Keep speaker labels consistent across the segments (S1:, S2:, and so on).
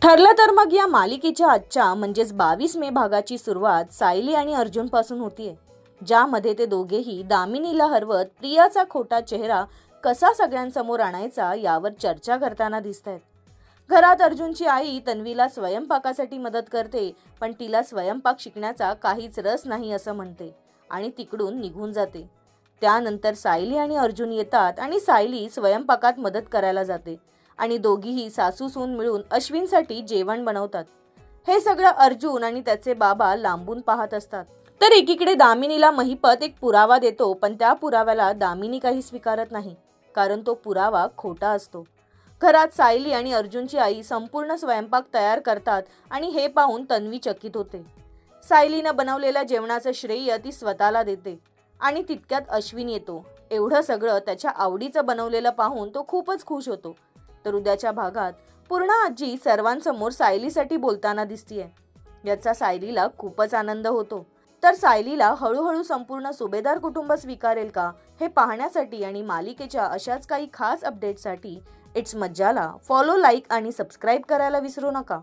S1: ठरलं तर मग या मालिकेच्या आजच्या म्हणजेच 22 मे भागाची सुरुवात सायली आणि अर्जुन पासून होतीये, ज्यामध्ये ते दोघेही दामिनीला हरवत प्रियाचा खोटा चेहरा कसा सगळ्यांसमोर आणायचा यावर चर्चा करताना दिसतायत। घरात अर्जुनची आई तन्वीला स्वयंपाकासाठी मदत करते, पण तिला स्वयंपाक शिकण्याचा काहीच रस नाही असं म्हणते आणि तिकडून निघून जाते। त्यानंतर सायली आणि अर्जुन येतात आणि सायली स्वयंपाकात मदत करायला जाते आणि दोघीही सासू सून मिळून अश्विनसाठी जेवण बनवतात। हे सगळं अर्जुन आणि त्याचे बाबा लांबून पाहत असतात। तर एकीकडे दामिनीला महिपत एक पुरावा देतो, पण त्या पुराव्याला दामिनी काही स्वीकारत नाही, कारण तो पुरावा खोटा असतो। घरात सायली आणि अर्जुनची आई संपूर्ण स्वयंपाक तयार करतात आणि हे पाहून तन्वी चकित होते। सायलीनं बनवलेल्या जेवणाचं श्रेय ती स्वतःला देते आणि तितक्यात अश्विन येतो। एवढं सगळं त्याच्या आवडीचं बनवलेलं पाहून तो खूपच खुश होतो। तर उद्याच्या भागात पूर्ण आजी सर्वांसमोर सायलीसाठी बोलताना दिसतीये, याचा सायलीला खूपच आनंद होतो। तर सायलीला हळूहळू संपूर्ण सुभेदार कुटुंब स्वीकारेल का, हे पाहण्यासाठी आणि मालिकेच्या अशाच काही खास अपडेटसाठी इट्स मज्जाला फॉलो, लाईक आणि सबस्क्राईब करायला विसरू नका।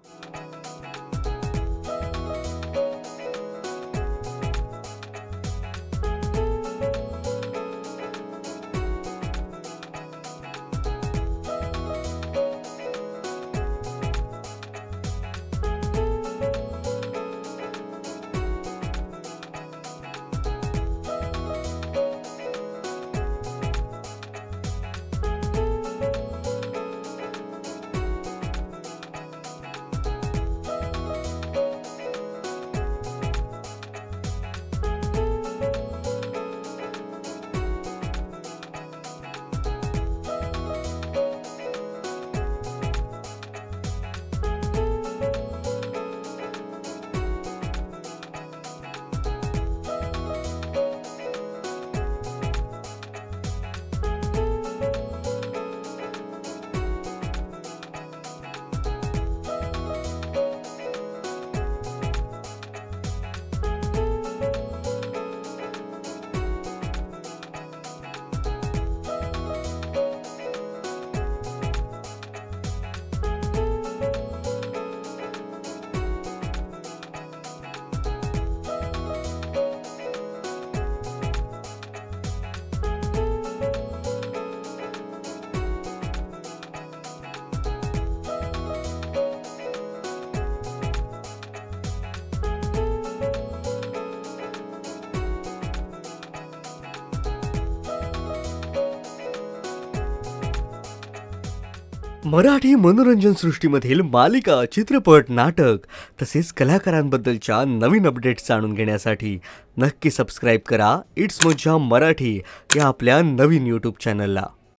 S2: मराठी मनोरंजन सृष्टीमधील मालिका, चित्रपट, नाटक तसेच कलाकारांबद्दलच्या नवीन अपडेट्स जाणून घेण्यासाठी नक्की सबस्क्राईब करा इट्स मज्जा मराठी या आपल्या नवीन यूट्यूब चॅनलला।